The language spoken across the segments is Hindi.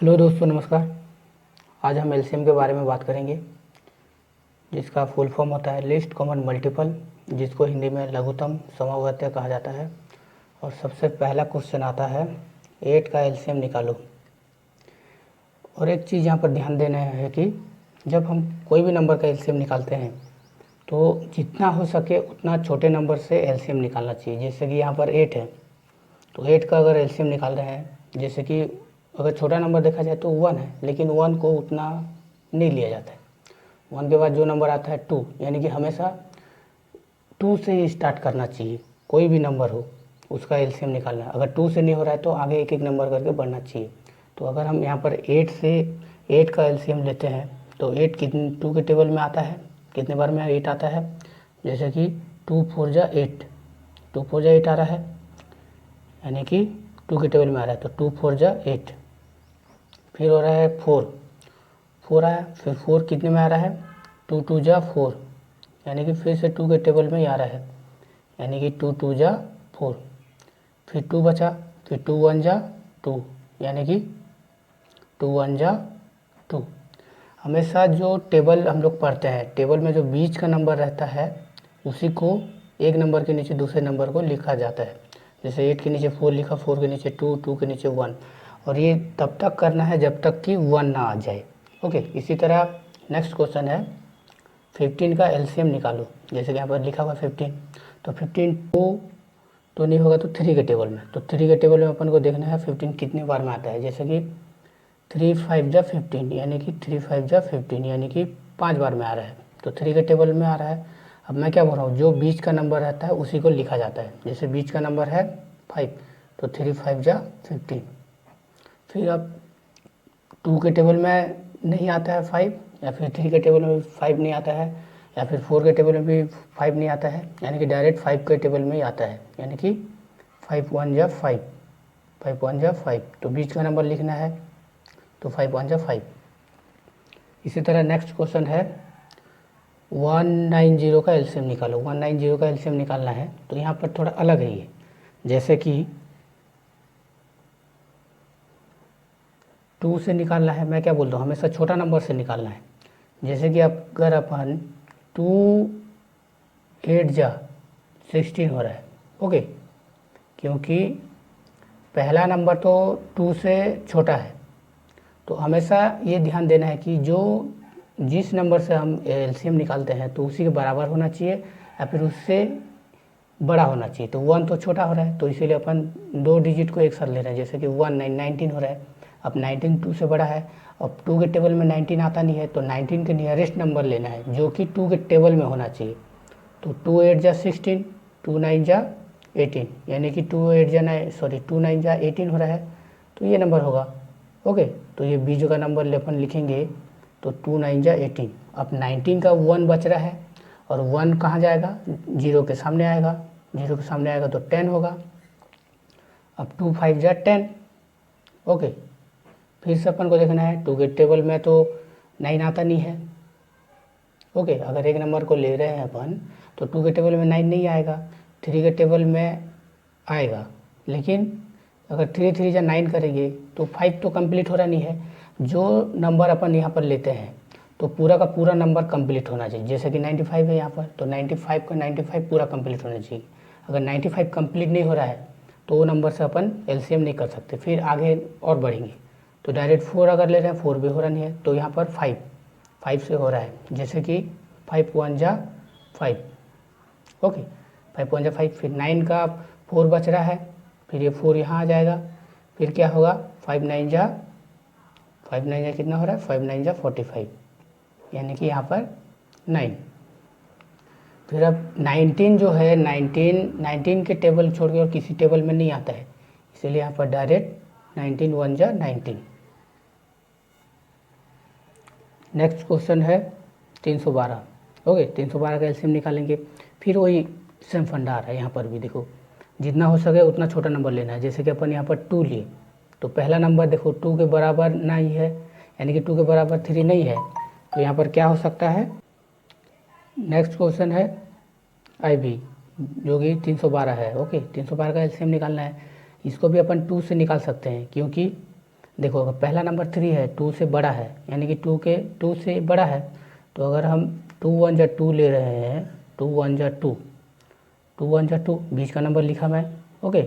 हेलो दोस्तों, नमस्कार। आज हम एलसीएम के बारे में बात करेंगे, जिसका फुल फॉर्म होता है लिस्ट कॉमन मल्टीपल, जिसको हिंदी में लघुत्तम समवर्ती कहा जाता है। और सबसे पहला क्वेश्चन आता है 8 का एलसीएम निकालो। और एक चीज़ यहाँ पर ध्यान देना है कि जब हम कोई भी नंबर का एलसीएम निकालते हैं तो जितना हो सके उतना छोटे नंबर से एलसीएम निकालना चाहिए। जैसे कि यहाँ पर 8 है, तो 8 का अगर एलसीएम निकाल रहे हैं, जैसे कि अगर छोटा नंबर देखा जाए तो 1 है, लेकिन 1 को उतना नहीं लिया जाता है। 1 के बाद जो नंबर आता है 2, यानी कि हमेशा 2 से ही स्टार्ट करना चाहिए। कोई भी नंबर हो उसका एलसीएम निकालना है। अगर 2 से नहीं हो रहा है तो आगे एक एक नंबर करके बढ़ना चाहिए। तो अगर हम यहाँ पर 8 का एलसीएम लेते हैं तो 8 कितने 2 के टेबल में आता है, कितने बार में 8 आता है। जैसे कि 2 4 जा 8, 2 4 जा 8 आ रहा है, यानी कि 2 के टेबल में आ रहा है। तो 2 4 जा 8। फिर हो रहा है 4 आया, फिर 4 कितने में आ रहा है, 2 2 जा 4, यानी कि फिर से 2 के टेबल में ही आ रहा है, यानी कि 2 2 जा 4। फिर 2 बचा, फिर 2 1 जा 2, यानी कि 2 1 जा 2। हमेशा जो टेबल हम लोग पढ़ते हैं, टेबल में जो बीच का नंबर रहता है उसी को एक नंबर के नीचे दूसरे नंबर को लिखा जाता है। जैसे 8 के नीचे 4 लिखा, 4 के नीचे 2, 2 के नीचे 1। और ये तब तक करना है जब तक कि 1 ना आ जाए। ओके, इसी तरह नेक्स्ट क्वेश्चन है 15 का एलसीएम निकालो। जैसे कि यहाँ पर लिखा हुआ 15, तो 15 तो नहीं होगा तो 3 के टेबल में। तो 3 के टेबल में अपन को देखना है 15 कितने बार में आता है। जैसे कि 3 5 जा 15, यानी कि 3 5 जा 15, यानी कि 5 बार में आ रहा है। तो 3 के टेबल में आ रहा है। अब मैं क्या बोल रहा हूँ, जो बीच का नंबर रहता है उसी को लिखा जाता है। जैसे बीच का नंबर है 5, तो 3 5 जा 15। फिर अब 2 के टेबल में नहीं आता है 5, या फिर 3 के टेबल में 5 नहीं आता है, या फिर 4 के टेबल में भी 5 नहीं आता है, यानी कि डायरेक्ट 5 के टेबल में ही आता है, यानी कि 5 1 जा 5, 5 1 जा 5। तो बीच का नंबर लिखना है, तो 5 1 जा 5। इसी तरह नेक्स्ट क्वेश्चन है 190 का एलसीएम निकालो। 190 का एलसीएम निकालना है, तो यहाँ पर थोड़ा अलग है ये। जैसे कि 2 से निकालना है, मैं क्या बोलता हूँ, हमेशा छोटा नंबर से निकालना है। जैसे कि अगर अपन 2 8 जा 16 हो रहा है, ओके, क्योंकि पहला नंबर तो 2 से छोटा है। तो हमेशा ये ध्यान देना है कि जो जिस नंबर से हम एलसीएम निकालते हैं तो उसी के बराबर होना चाहिए या फिर उससे बड़ा होना चाहिए। तो 1 तो छोटा हो रहा है, तो इसीलिए अपन 2 डिजिट को एक साथ ले रहे हैं। जैसे कि 19 हो रहा है, अब 19 2 से बड़ा है। अब 2 के टेबल में 19 आता नहीं है, तो 19 के नियरेस्ट नंबर लेना है जो कि 2 के टेबल में होना चाहिए। तो 2 8 जा 16, 2 9 जा 18, यानी कि 2 8 जा 2 9 जा 18 हो रहा है, तो ये नंबर होगा। ओके, तो ये बीच का नंबर अपन लिखेंगे, तो 2 9 जा 18। अब 19 का 1 बच रहा है, और 1 कहाँ जाएगा, 0 के सामने आएगा, 0 के सामने आएगा तो 10 होगा। अब 2 5 जा 10। ओके, फिर से अपन को देखना है 2 के टेबल में तो 9 आता नहीं है। ओके, अगर एक नंबर को ले रहे हैं अपन तो 2 के टेबल में 9 नहीं आएगा, 3 के टेबल में आएगा। लेकिन अगर 3 3 जा 9 करेंगे तो 5 तो कंप्लीट हो रहा नहीं है। जो नंबर अपन यहाँ पर लेते हैं तो पूरा का पूरा नंबर कंप्लीट होना चाहिए। जैसे कि 95 है यहाँ पर, तो 95 का 95 पूरा कंप्लीट होना चाहिए। अगर 95 कंप्लीट नहीं हो रहा है तो वो नंबर से अपन एलसीएम नहीं कर सकते, फिर आगे और बढ़ेंगे। तो डायरेक्ट 4 अगर ले रहे हैं, 4 भी हो रहा नहीं है, तो यहाँ पर 5 से हो रहा है। जैसे कि 5 1 जा 5, ओके, 5 1 जा 5। फिर 9 का 4 बच रहा है, फिर ये 4 यहाँ आ जाएगा। फिर क्या होगा, 5 9 जा कितना हो रहा है, 5 9 जा 45, यानी कि यहाँ पर 9। फिर अब 19 जो है, 19 के टेबल छोड़ के और किसी टेबल में नहीं आता है, इसलिए यहाँ पर डायरेक्ट 19 1 जा 19। नेक्स्ट क्वेश्चन है 312। ओके, 312 का एलसीएम निकालेंगे। फिर वही सेम फंडा आ रहा है, यहाँ पर भी देखो जितना हो सके उतना छोटा नंबर लेना है। जैसे कि अपन यहाँ पर 2 लिए, तो पहला नंबर देखो 2 के बराबर नहीं है, यानी कि 2 के बराबर 3 नहीं है, तो यहाँ पर क्या हो सकता है। नेक्स्ट क्वेश्चन है IB, जो कि 312 है। ओके, 312 का एलसीएम निकालना है। इसको भी अपन 2 से निकाल सकते हैं, क्योंकि देखो अगर पहला नंबर 3 है, 2 से बड़ा है, यानी कि 2 से बड़ा है, तो अगर हम 2 1 जा 2 ले रहे हैं, 2 1 जा 2, 2 1 जा 2, बीच का नंबर लिखा मैं। ओके,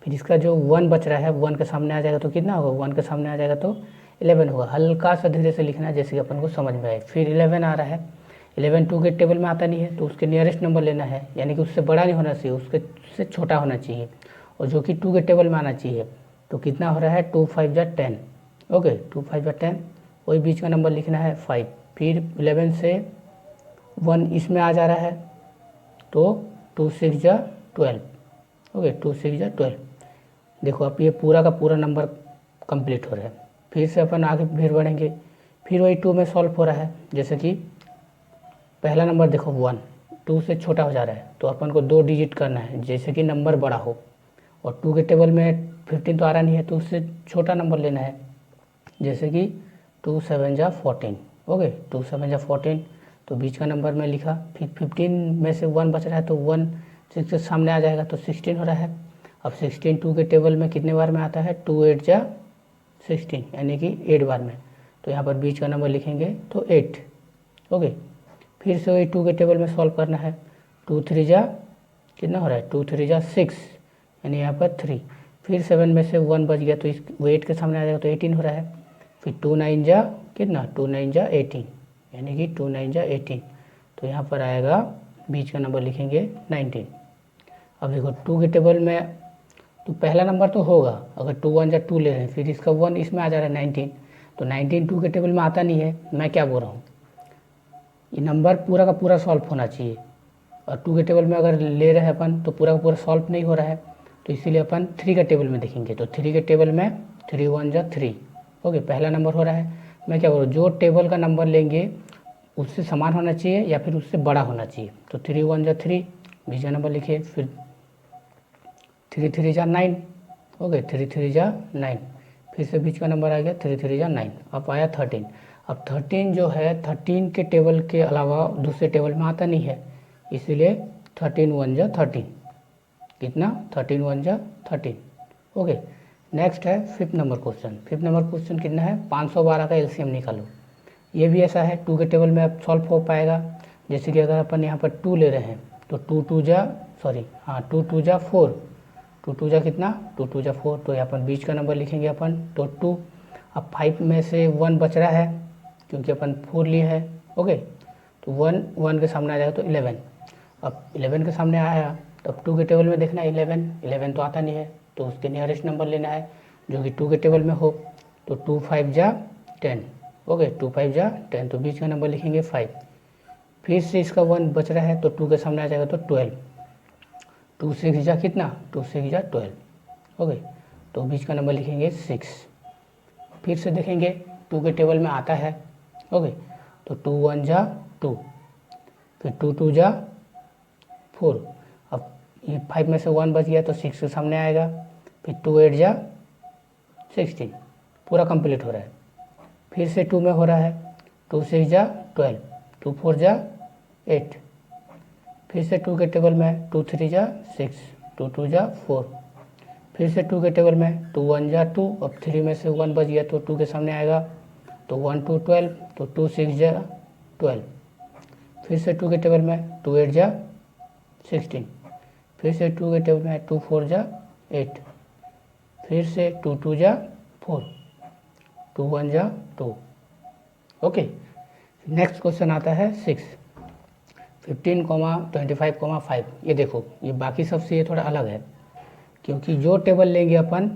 फिर इसका जो 1 बच रहा है, 1 के सामने आ जाएगा तो कितना होगा, 1 के सामने आ जाएगा तो 11 होगा। हल्का सा धीरे से लिखना है जैसे कि अपन को समझ में आए। फिर 11 आ रहा है, 11 2 के टेबल में आता नहीं है, तो उसके नियरेस्ट नंबर लेना है, यानी कि उससे बड़ा नहीं होना चाहिए, उससे छोटा होना चाहिए, और जो कि 2 के टेबल में आना चाहिए। तो कितना हो रहा है, 2 5 जा 10। ओके, 2 5 जा 10, वही बीच का नंबर लिखना है 5। फिर 11 से 1 इसमें आ जा रहा है, तो 2 6 जा 12। ओके, 2 6 जा 12। देखो अब ये पूरा का पूरा नंबर कंप्लीट हो रहा है। फिर से अपन आगे फिर बढ़ेंगे, फिर वही 2 में सॉल्व हो रहा है। जैसे कि पहला नंबर देखो 1, 2 से छोटा हो जा रहा है, तो अपन को 2 डिजिट करना है, जैसे कि नंबर बड़ा हो, और 2 के टेबल में 15 तो आ रहा नहीं है, तो उससे छोटा नंबर लेना है, जैसे कि 2 7 जा 14। ओके, 2 7 जा 14, तो बीच का नंबर में लिखा। फिर 15 में से 1 बच रहा है, तो 1 6 के सामने आ जाएगा, तो 16 हो रहा है। अब 16 2 के टेबल में कितने बार में आता है, 2 8 जा 16, यानी कि 8 बार में। तो यहाँ पर बीच का नंबर लिखेंगे तो 8। ओके, फिर से वही 2 के टेबल में सॉल्व करना है। 2 3 जा कितना हो रहा है, 2 3 जा 6, यानी यहाँ पर 3। फिर 7 में से 1 बच गया, तो इस 8 के सामने आ जाएगा, तो 18 हो रहा है। फिर 2 9 जा कितना, 2 9 जा 18, यानी कि 2 9 जा 18। तो यहाँ पर आएगा, बीच का नंबर लिखेंगे 19। अब देखो 2 के टेबल में तो पहला नंबर तो होगा, अगर 2 1 जा 2 ले रहे हैं, फिर इसका 1 इसमें आ जा रहा है 19, तो 19 2 के टेबल में आता नहीं है। मैं क्या बोल रहा हूँ, ये नंबर पूरा का पूरा सॉल्व होना चाहिए, और 2 के टेबल में अगर ले रहे हैं अपन तो पूरा का पूरा सॉल्व नहीं हो रहा है, तो इसीलिए अपन 3 के टेबल में देखेंगे। तो 3 के टेबल में 3 1 जा 3। ओके, पहला नंबर हो रहा है। मैं क्या बोल रहा हूँ, जो टेबल का नंबर लेंगे उससे समान होना चाहिए या फिर उससे बड़ा होना चाहिए। तो 3 1 जा 3, बीच का नंबर लिखिए। फिर 3 3 जा 9। ओके, 3 3 जा 9, फिर से बीच का नंबर आ गया 3 3 जा 9। अब आया 13। अब 13 जो है, 13 के टेबल के अलावा दूसरे टेबल में आता नहीं है, इसीलिए 13 1 जा 13। कितना, 13 1 जा 13। ओके, नेक्स्ट है 5th number question. 5th number question कितना है, 512 का एलसीएम निकालो। ये भी ऐसा है, 2 के टेबल में अब सॉल्व हो पाएगा। जैसे कि अगर अपन यहाँ पर 2 ले रहे हैं, तो 2 2 जा 2 जा 4, 2 2 जा कितना, 2 2 जा 4, तो यहाँ पर बीच का नंबर लिखेंगे अपन, तो 2। अब 5 में से 1 बच रहा है, क्योंकि अपन 4 लिए है। ओके, तो 1 के सामने आ जाएगा तो 11। अब 11 के सामने आया, तब 2 के टेबल में देखना है 11 तो आता नहीं है, तो उसके नियरेस्ट नंबर लेना है जो कि 2 के टेबल में हो। तो 2 5 जा 10। ओके, 2 5 जा 10, तो बीच का नंबर लिखेंगे 5। फिर से इसका 1 बच रहा है, तो 2 के सामने आ जाएगा तो 12। 2 6 जा कितना, 2 6 जा 12। ओके, तो बीच का नंबर लिखेंगे 6। फिर से देखेंगे 2 के टेबल में आता है। ओके, तो 2 1 जा 2, फिर 2 2 जा 4। अब ये 5 में से 1 बच गया, तो 6 के सामने आएगा। फिर 2 8 जा 16, पूरा कंप्लीट हो रहा है। फिर से 2 में हो रहा है, 2 6 जा 12, 2 4 जा 8। फिर से 2 के टेबल में 2 3 जा 6, 2 2 जा 4। फिर से 2 के टेबल में 2 1 जा 2। अब 3 में से 1 बच गया, तो 2 के सामने आएगा, तो 1 2 12, तो 2 6 जा 12। फिर से 2 के टेबल में 2 8 जा 16। फिर से 2 के टेबल में 2 4 जा 8। फिर से 2 2 जा 4, 2 1 जा 2। ओके, नेक्स्ट क्वेश्चन आता है 6, 15, 25, 5। ये देखो, ये बाकी सबसे ये थोड़ा अलग है, क्योंकि जो टेबल लेंगे अपन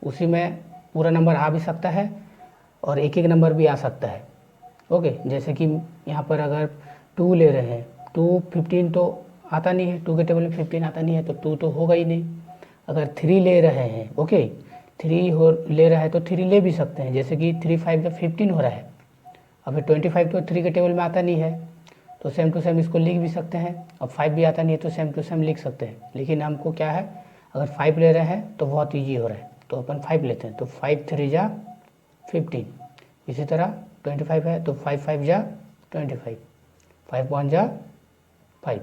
उसी में पूरा नंबर आ भी सकता है और एक एक नंबर भी आ सकता है। ओके, जैसे कि यहाँ पर अगर 2 ले रहे हैं, 2 15 तो आता नहीं है, 2 के टेबल में 15 आता नहीं है, तो 2 तो होगा ही नहीं। अगर 3 ले रहे हैं, ओके, 3 ले रहा है तो 3 ले भी सकते हैं, जैसे कि 3 5 जब 15 हो रहा है। अब 25 तो 3 के टेबल में आता नहीं है, तो सेम टू सेम इसको लिख भी सकते हैं। अब 5 भी आता नहीं है, तो सेम टू सेम लिख सकते हैं। लेकिन हमको क्या है, अगर 5 ले रहे हैं तो बहुत ईजी हो रहा है, तो अपन 5 लेते हैं। तो 5 3 जा 15। इसी तरह 25 है, तो 5 5 जा 25, 5 1 जा 5।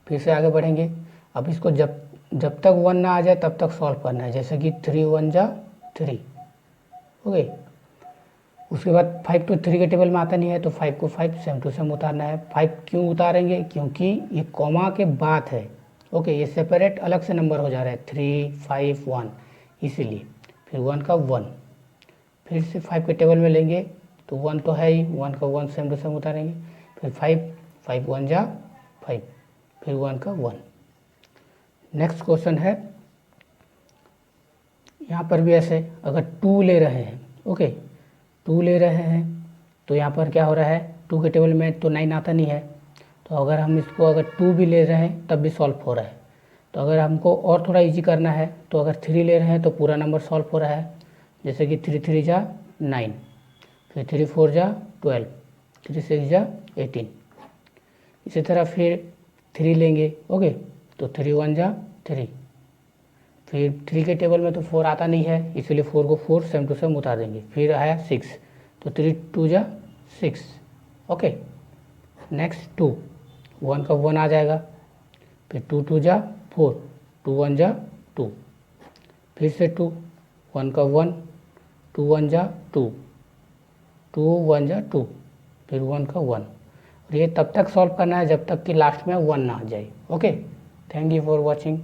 फिर से आगे बढ़ेंगे। अब इसको जब तक 1 ना आ जाए तब तक सॉल्व करना है। जैसे कि 3 1 जा 3, ओके। उसके बाद 5 to 3 के टेबल में आता नहीं है तो 5 को 5 सेम टू सेम उतारना है। 5 क्यों उतारेंगे, क्योंकि ये कॉमा के बाद है। ओके, ये सेपरेट अलग से नंबर हो जा रहा है 3 5 1, इसीलिए। फिर 1 का 1, फिर से 5 के टेबल में लेंगे तो 1 तो है ही, 1 का 1 सेम टू सेम उतारेंगे। फिर 5 5 1 जा 5, फिर 1 का 1। नेक्स्ट क्वेश्चन है, यहाँ पर भी ऐसे अगर 2 ले रहे हैं, ओके 2 ले रहे हैं तो यहाँ पर क्या हो रहा है, 2 के टेबल में तो 9 आता नहीं है, तो अगर हम इसको अगर 2 भी ले रहे हैं तब भी सॉल्व हो रहा है। तो अगर हमको और थोड़ा इजी करना है तो अगर 3 ले रहे हैं तो पूरा नंबर सॉल्व हो रहा है, जैसे कि 3 3 जा 9, फिर 3 4 जा 12, 3 6 जा 18। इसी तरह फिर 3 लेंगे, ओके तो 3 1 जा 3, फिर 3 के टेबल में तो 4 आता नहीं है, इसलिए 4 को 4 सेम टू सेम उतार देंगे। फिर आया 6, तो 3 2 जा 6, ओके। नेक्स्ट 2, 1 का 1 आ जाएगा, फिर 2 2 जा 4, 2 1 जा 2, फिर से 2, 1 का 1, 2 1 जा 2, 2 1 जा 2, फिर 1 का 1। और ये तब तक सॉल्व करना है जब तक कि लास्ट में 1 ना आ जाए। Okay, thank you for watching.